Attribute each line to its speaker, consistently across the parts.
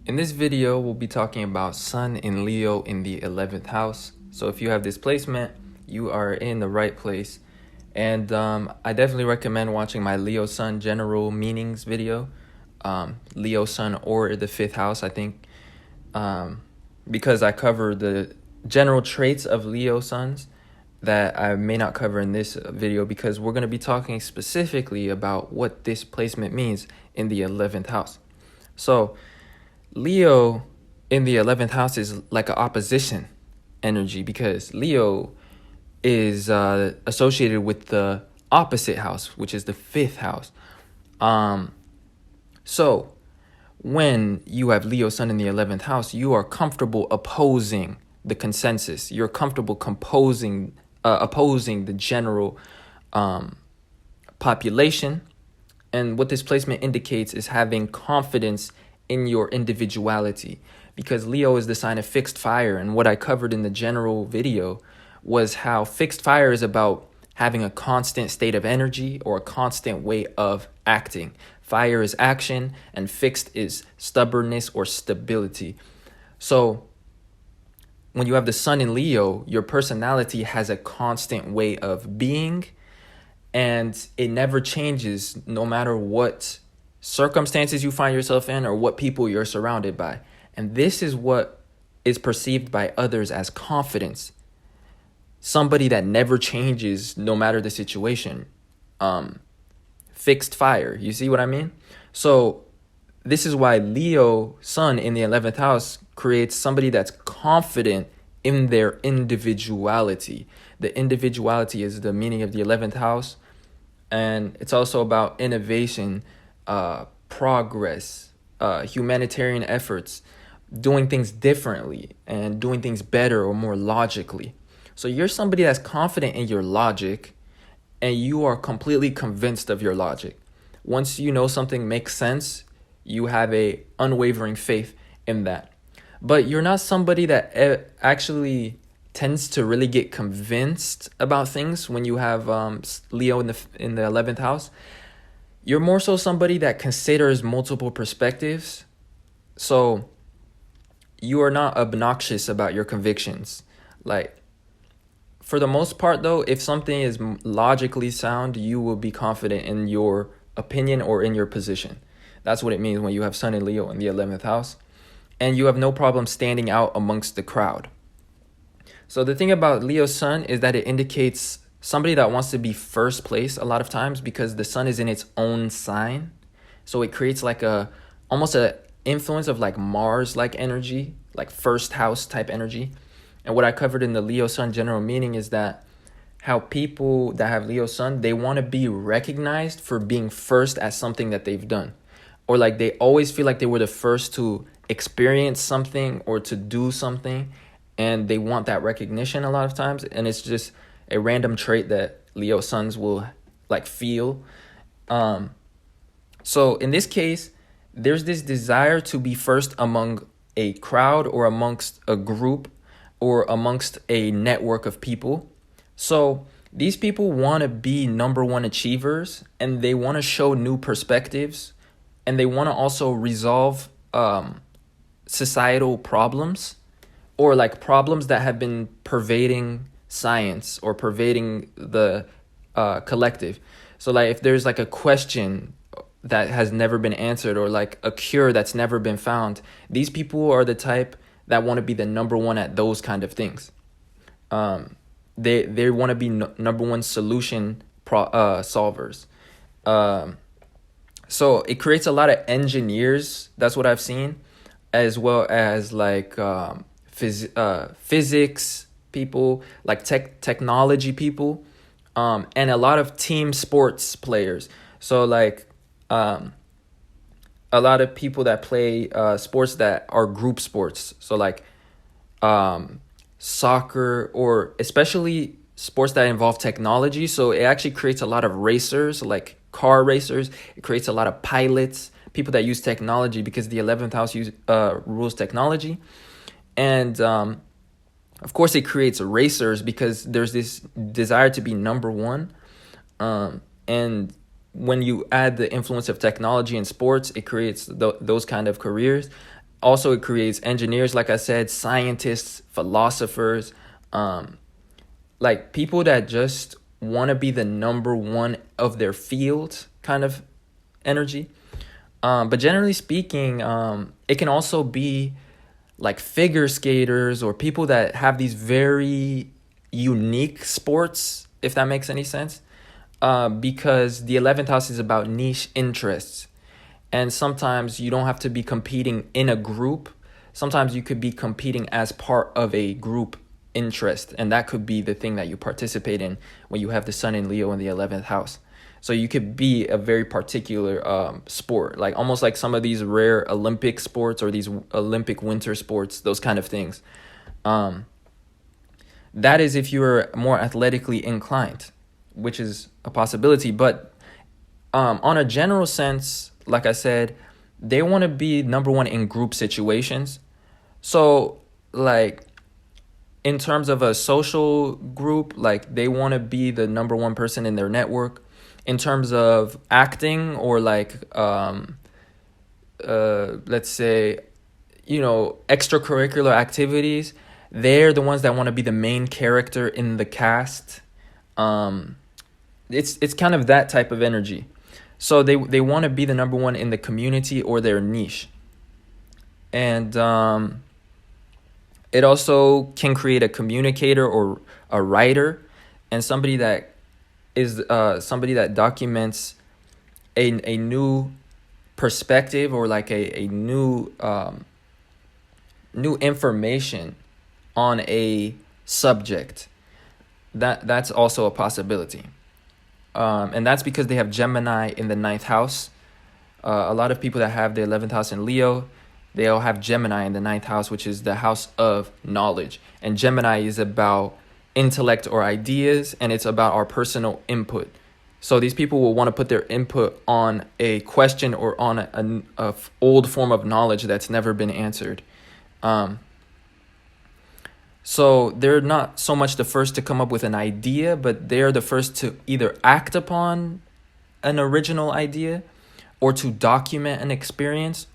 Speaker 1: In this video, we'll be talking about Sun in Leo in the 11th house. So if you have this placement, you are in the right place. And I definitely recommend watching my Leo Sun general meanings video. Leo Sun or the 5th house, I think. Because I cover the general traits of Leo Suns that I may not cover in this video, because we're going to be talking specifically about what this placement means in the 11th house. So Leo in the 11th house is like an opposition energy, because Leo is associated with the opposite house, which is the 5th house. So when you have Leo Sun in the 11th house, you are comfortable opposing the consensus. You're comfortable opposing the general population. And what this placement indicates is having confidence in your individuality, because Leo is the sign of fixed fire. And what I covered in the general video was how fixed fire is about having a constant state of energy or a constant way of acting. Fire is action and fixed is stubbornness or stability. So when you have the Sun in Leo, your personality has a constant way of being, and it never changes no matter what circumstances you find yourself in or what people you're surrounded by. And this is what is perceived by others as confidence. Somebody that never changes no matter the situation. Fixed fire. You see what I mean? So this is why Leo Sun in the 11th house creates somebody that's confident in their individuality. The individuality is the meaning of the 11th house. And it's also about innovation, progress, humanitarian efforts, doing things differently and doing things better or more logically. So you're somebody that's confident in your logic, and you are completely convinced of your logic. Once you know something makes sense, you have a unwavering faith in that. But you're not somebody that actually tends to really get convinced about things when you have Leo in the 11th house. You're more so somebody that considers multiple perspectives. So you are not obnoxious about your convictions. Like, for the most part, though, if something is logically sound, you will be confident in your opinion or in your position. That's what it means when you have Sun and Leo in the 11th house. And you have no problem standing out amongst the crowd. So the thing about Leo Sun is that it indicates somebody that wants to be first place a lot of times, because the Sun is in its own sign. So it creates like almost a influence of like Mars-like energy, like first house type energy. And what I covered in the Leo Sun general meaning is that how people that have Leo Sun, they want to be recognized for being first at something that they've done. Or like they always feel like they were the first to experience something or to do something. And they want that recognition a lot of times. And it's just a random trait that Leo Suns will like feel. So in this case, there's this desire to be first among a crowd or amongst a group or amongst a network of people. So these people want to be number one achievers, and they want to show new perspectives, and they want to also resolve societal problems, or like problems that have been pervading science or pervading the collective. So like if there's like a question that has never been answered, or like a cure that's never been found, these people are the type that want to be the number one at those kind of things. They want to be number one solution solvers. So it creates a lot of engineers. That's what I've seen, as well as like physics people, like technology people, and a lot of team sports players. So like a lot of people that play sports that are group sports. So like soccer, or especially sports that involve technology. So it actually creates a lot of racers, like car racers. It creates a lot of pilots, people that use technology, because the 11th house rules technology. And of course, it creates racers because there's this desire to be number one. And when you add the influence of technology in sports, it creates those kind of careers. Also, it creates engineers, like I said, scientists, philosophers, like people that just want to be the number one of their field kind of energy. But generally speaking, it can also be like figure skaters or people that have these very unique sports, if that makes any sense. Because the 11th house is about niche interests. And sometimes you don't have to be competing in a group. Sometimes you could be competing as part of a group interest. And that could be the thing that you participate in when you have the sun in Leo in the 11th house. So you could be a very particular sport, like almost like some of these rare Olympic sports or these Olympic winter sports, those kind of things. That is if you're more athletically inclined, which is a possibility. But on a general sense, like I said, they want to be number one in group situations. So like in terms of a social group, like they want to be the number one person in their network. In terms of acting or like, let's say, extracurricular activities, they're the ones that want to be the main character in the cast. It's kind of that type of energy. So they want to be the number one in the community or their niche. And it also can create a communicator or a writer and somebody that is somebody that documents a new perspective or like a new new information on a subject. That's also a possibility. And that's because they have Gemini in the 9th house. A lot of people that have the 11th house in Leo, they all have Gemini in the 9th house, which is the house of knowledge. And Gemini is about intellect or ideas, and it's about our personal input. So these people will want to put their input on a question or on a old form of knowledge that's never been answered. So they're not so much the first to come up with an idea, but they're the first to either act upon an original idea or to document an experience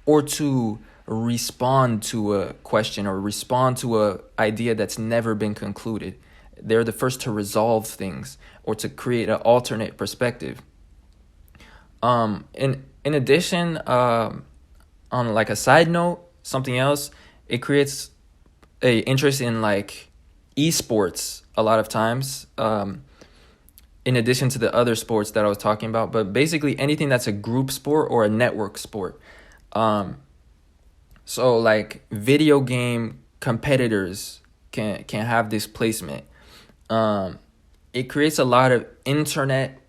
Speaker 1: or to respond to a question or respond to a idea that's never been concluded. They're the first to resolve things or to create an alternate perspective. In addition, on like a side note, something else, it creates a interest in like esports a lot of times, in addition to the other sports that I was talking about, but basically anything that's a group sport or a network sport. So like video game competitors can have this placement. It creates a lot of internet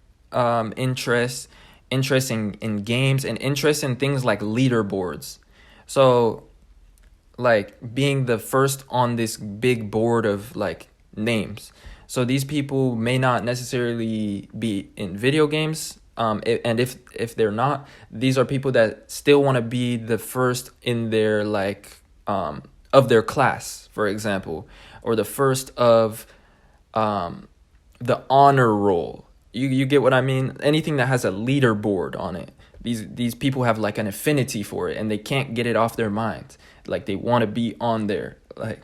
Speaker 1: interest in games and interest in things like leaderboards. So like being the first on this big board of like names. So these people may not necessarily be in video games. And if they're not, these are people that still want to be the first in their like of their class, for example, or the first of the honor roll. You get what I mean? Anything that has a leaderboard on it. These people have like an affinity for it and they can't get it off their mind. Like they want to be on there. Like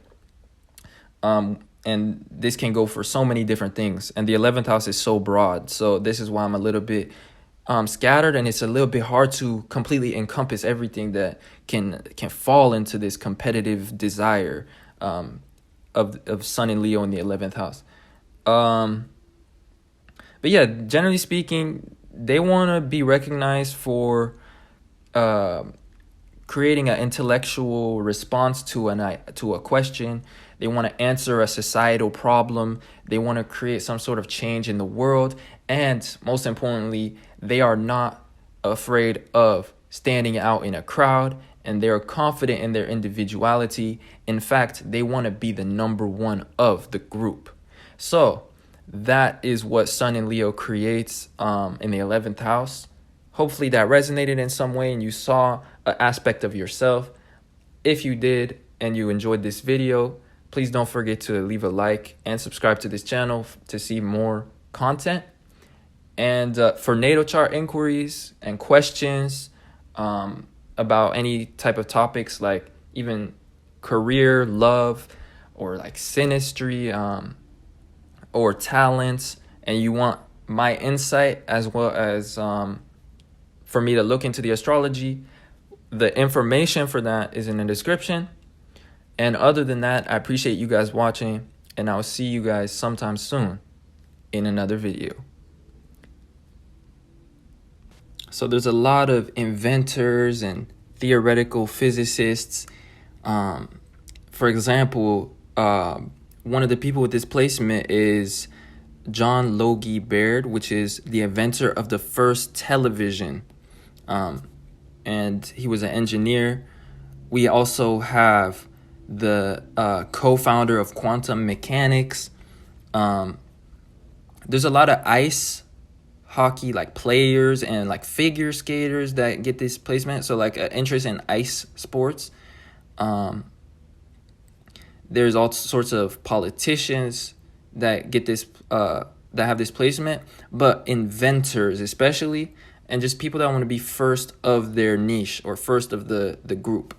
Speaker 1: and this can go for so many different things. And the 11th house is so broad. So this is why I'm a little bit scattered, and it's a little bit hard to completely encompass everything that can fall into this competitive desire of Sun and Leo in the 11th house. But yeah, generally speaking, they want to be recognized for creating an intellectual response to a question. They want to answer a societal problem. They want to create some sort of change in the world. And most importantly, they are not afraid of standing out in a crowd, and they're confident in their individuality. In fact, they want to be the number one of the group. So that is what Sun in Leo creates in the 11th house. Hopefully that resonated in some way and you saw an aspect of yourself. If you did and you enjoyed this video, please don't forget to leave a like and subscribe to this channel to see more content. And for natal chart inquiries and questions, about any type of topics, like even career, love, or like synastry, or talents, and you want my insight as well as for me to look into the astrology, the information for that is in the description. And other than that, I appreciate you guys watching, and I'll see you guys sometime soon in another video. So there's a lot of inventors and theoretical physicists. For example, one of the people with this placement is John Logie Baird, which is the inventor of the first television. And he was an engineer. We also have the co-founder of quantum mechanics. There's a lot of ice hockey like players and like figure skaters that get this placement. So like an interest in ice sports. There's all sorts of politicians that get this that have this placement, but inventors especially, and just people that want to be first of their niche or first of the group.